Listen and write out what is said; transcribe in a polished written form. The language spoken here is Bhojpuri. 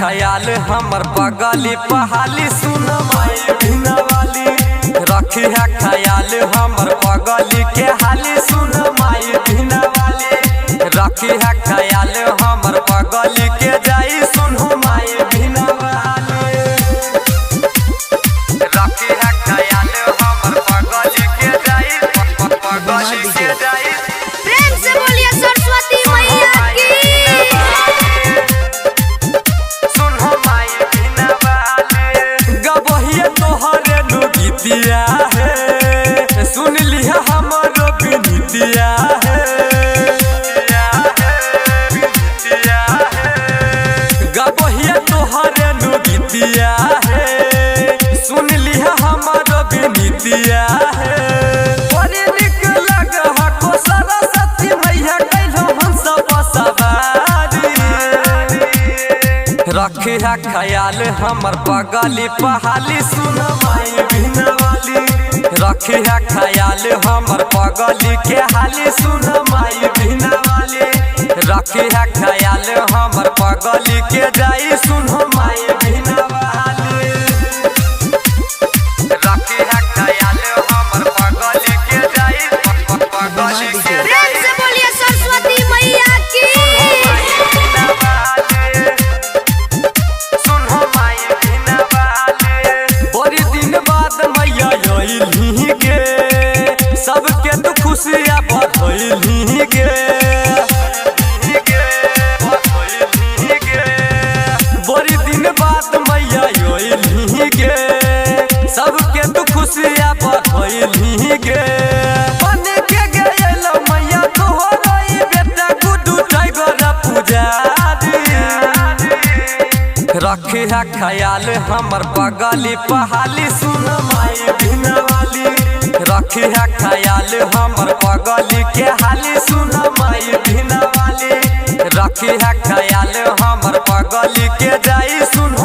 ख्याल हमर पगली पहाली सुन माई बिना वाली। रखी है ख्याल हमर पगली के हाली सुन माई बिना वाली। रखी है ख्याल हमर पगली के जाई सुन माई बिना वाली। रखी है ख्याल हमर पगली के जाई पगली के जाई। प्रेम से बोलिए सरस्वती मैया की। गीतिया है सुन लिया हमारो बिनतिया है। गबहिया तोहरे नु गीतिया है सुन लिया हमारो बिनतिया है। बड़ी निक लग हको सरस्वती मैया कैलो हंस सवारी। रखी है ख्याल हमर पगली पहाली सुन माई बिना वाली। रखी है ख्याल हमर पगली के हाली सुन माई बिना वाली। रखी है ख्याल हमर पगली के जाई सुन माई बिना वाली। रखी है ख्याल हमर पगली के जाई पगली के जाई। प्रेम से बोलिए सरस्वती मैया की। सबके तो खुशियाँ बढ़ली गे। बड़ी दिन बाद मैया अइली गे। सबके तो खुशियाँ बढ़ली गे। बन के गयल मैया तोहर बेटा गुड्डू टाइगर पुजारी। रखी है ख्याल हमर पगली पहाली सुन माई बिना वाली। रखी है ख्याल हमर पगली के हाली सुन माई बिना वाली। रखी है ख्याल हमर पगली के जाई सुन।